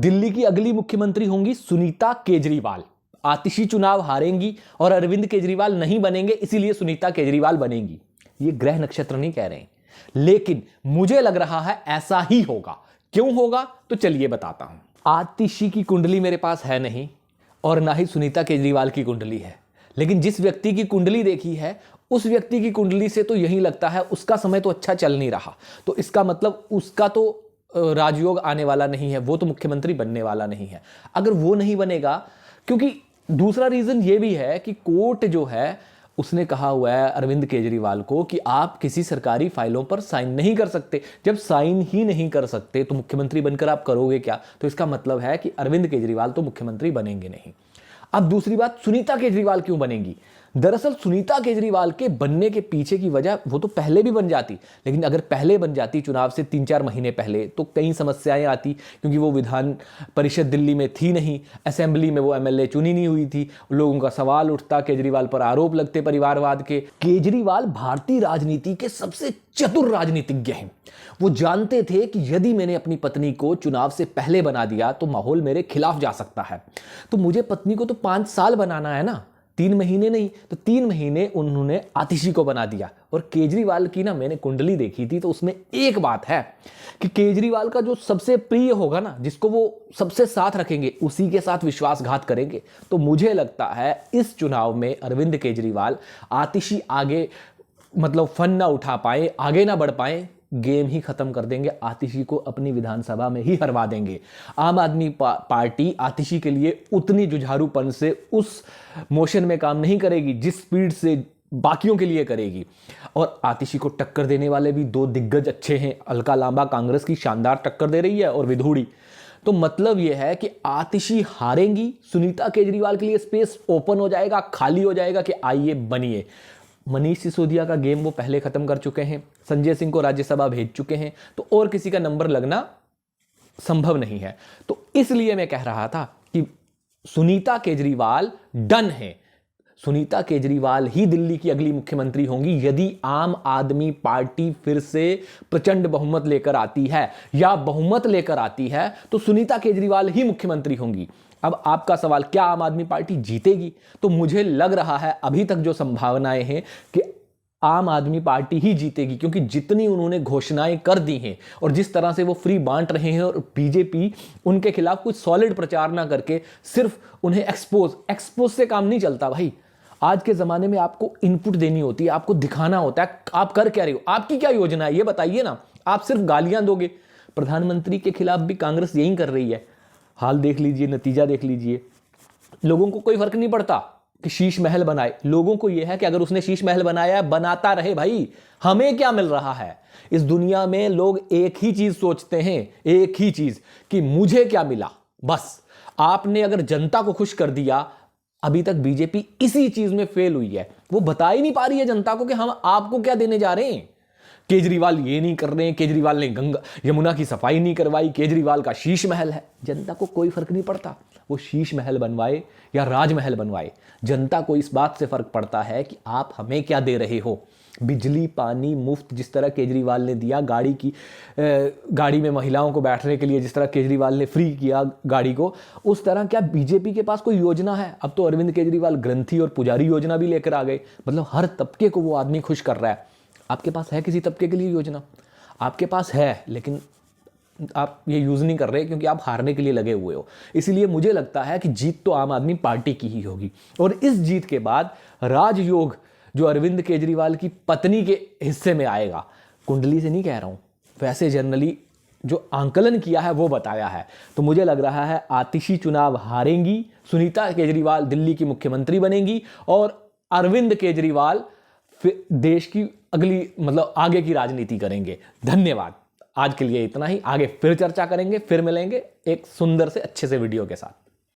दिल्ली की अगली मुख्यमंत्री होंगी सुनीता केजरीवाल। आतिशी चुनाव हारेंगी और अरविंद केजरीवाल नहीं बनेंगे, इसीलिए सुनीता केजरीवाल बनेंगी। ये ग्रह नक्षत्र नहीं कह रहे हैं, लेकिन मुझे लग रहा है ऐसा ही होगा। क्यों होगा तो चलिए बताता हूं। आतिशी की कुंडली मेरे पास है नहीं और ना ही सुनीता केजरीवाल की कुंडली है, लेकिन जिस व्यक्ति की कुंडली देखी है उस व्यक्ति की कुंडली से तो यही लगता है उसका समय तो अच्छा चल नहीं रहा, तो इसका मतलब उसका तो राजयोग आने वाला नहीं है, वो तो मुख्यमंत्री बनने वाला नहीं है। अगर वो नहीं बनेगा, क्योंकि दूसरा रीजन ये भी है कि कोर्ट जो है उसने कहा हुआ है अरविंद केजरीवाल को कि आप किसी सरकारी फाइलों पर साइन नहीं कर सकते। जब साइन ही नहीं कर सकते तो मुख्यमंत्री बनकर आप करोगे क्या? तो इसका मतलब है कि अरविंद केजरीवाल तो मुख्यमंत्री बनेंगे नहीं। अब दूसरी बात, सुनीता केजरीवाल क्यों बनेंगी? दरअसल सुनीता केजरीवाल के बनने के पीछे की वजह, वो तो पहले भी बन जाती, लेकिन अगर पहले बन जाती चुनाव से 3-4 महीने पहले तो कई समस्याएं आती, क्योंकि वो विधान परिषद दिल्ली में थी नहीं, असेंबली में वो एमएलए चुनी नहीं हुई थी, लोगों का सवाल उठता, केजरीवाल पर आरोप लगते परिवारवाद के। केजरीवाल भारतीय राजनीति के सबसे चतुर राजनीतिज्ञ हैं। वो जानते थे कि यदि मैंने अपनी पत्नी को चुनाव से पहले बना दिया तो माहौल मेरे खिलाफ जा सकता है, तो मुझे पत्नी को तो 5 साल बनाना है ना, 3 महीने नहीं। तो 3 महीने उन्होंने आतिशी को बना दिया। और केजरीवाल की ना मैंने कुंडली देखी थी, तो उसमें एक बात है कि केजरीवाल का जो सबसे प्रिय होगा ना, जिसको वो सबसे साथ रखेंगे, उसी के साथ विश्वासघात करेंगे। तो मुझे लगता है इस चुनाव में अरविंद केजरीवाल आतिशी आगे मतलब फन ना उठा पाए, आगे ना बढ़ पाए, गेम ही खत्म कर देंगे, आतिशी को अपनी विधानसभा में ही हरवा देंगे। आम आदमी पार्टी आतिशी के लिए उतनी जुझारूपन से उस मोशन में काम नहीं करेगी जिस स्पीड से बाकियों के लिए करेगी। और आतिशी को टक्कर देने वाले भी 2 दिग्गज अच्छे हैं। अलका लांबा कांग्रेस की शानदार टक्कर दे रही है और विधूड़ी। तो मतलब यह है कि आतिशी हारेंगी, सुनीता केजरीवाल के लिए स्पेस ओपन हो जाएगा, खाली हो जाएगा कि आइए बनिए। मनीष सिसोदिया का गेम वो पहले खत्म कर चुके हैं, संजय सिंह को राज्यसभा भेज चुके हैं, तो और किसी का नंबर लगना संभव नहीं है। तो इसलिए मैं कह रहा था कि सुनीता केजरीवाल डन है। सुनीता केजरीवाल ही दिल्ली की अगली मुख्यमंत्री होंगी यदि आम आदमी पार्टी फिर से प्रचंड बहुमत लेकर आती है, या बहुमत लेकर आती है तो सुनीता केजरीवाल ही मुख्यमंत्री होंगी। अब आपका सवाल, क्या आम आदमी पार्टी जीतेगी? तो मुझे लग रहा है अभी तक जो संभावनाएं हैं कि आम आदमी पार्टी ही जीतेगी, क्योंकि जितनी उन्होंने घोषणाएं कर दी हैं और जिस तरह से वो फ्री बांट रहे हैं, और बीजेपी उनके खिलाफ कुछ सॉलिड प्रचार ना करके सिर्फ उन्हें एक्सपोज से काम नहीं चलता भाई। आज के ज़माने में आपको इनपुट देनी होती है, आपको दिखाना होता है आप कर क्या रहे हो, आपकी क्या योजना है ये बताइए ना। आप सिर्फ गालियां दोगे। प्रधानमंत्री के खिलाफ भी कांग्रेस यही कर रही है। हाल देख लीजिए, नतीजा देख लीजिए। लोगों को कोई फर्क नहीं पड़ता कि शीश महल बनाए, लोगों को यह है कि अगर उसने शीश महल बनाया है बनाता रहे भाई, हमें क्या मिल रहा है। इस दुनिया में लोग एक ही चीज सोचते हैं, एक ही चीज कि मुझे क्या मिला। बस आपने अगर जनता को खुश कर दिया, अभी तक बीजेपी इसी चीज में फेल हुई है। वो बता ही नहीं पा रही है जनता को कि हम आपको क्या देने जा रहे हैं। केजरीवाल ये नहीं कर रहे हैं, केजरीवाल ने गंगा यमुना की सफाई नहीं करवाई, केजरीवाल का शीश महल है। जनता को कोई फर्क नहीं पड़ता वो शीश महल बनवाए या राजमहल बनवाए। जनता को इस बात से फर्क पड़ता है कि आप हमें क्या दे रहे हो। बिजली पानी मुफ्त जिस तरह केजरीवाल ने दिया, गाड़ी में महिलाओं को बैठने के लिए जिस तरह केजरीवाल ने फ्री किया गाड़ी को, उस तरह क्या बीजेपी के पास कोई योजना है? अब तो अरविंद केजरीवाल ग्रंथी और पुजारी योजना भी लेकर आ गए। मतलब हर तबके को वो आदमी खुश कर रहा है। आपके पास है किसी तबके के लिए योजना? आपके पास है, लेकिन आप ये यूज़ नहीं कर रहे क्योंकि आप हारने के लिए लगे हुए हो। इसलिए मुझे लगता है कि जीत तो आम आदमी पार्टी की ही होगी। और इस जीत के बाद राजयोग जो अरविंद केजरीवाल की पत्नी के हिस्से में आएगा, कुंडली से नहीं कह रहा हूं, वैसे जनरली जो आंकलन किया है वो बताया है, तो मुझे लग रहा है आतिशी चुनाव हारेंगी, सुनीता केजरीवाल दिल्ली की मुख्यमंत्री बनेंगी और अरविंद केजरीवाल फिर देश की अगली मतलब आगे की राजनीति करेंगे। धन्यवाद। आज के लिए इतना ही, आगे फिर चर्चा करेंगे, फिर मिलेंगे एक सुंदर से अच्छे से वीडियो के साथ।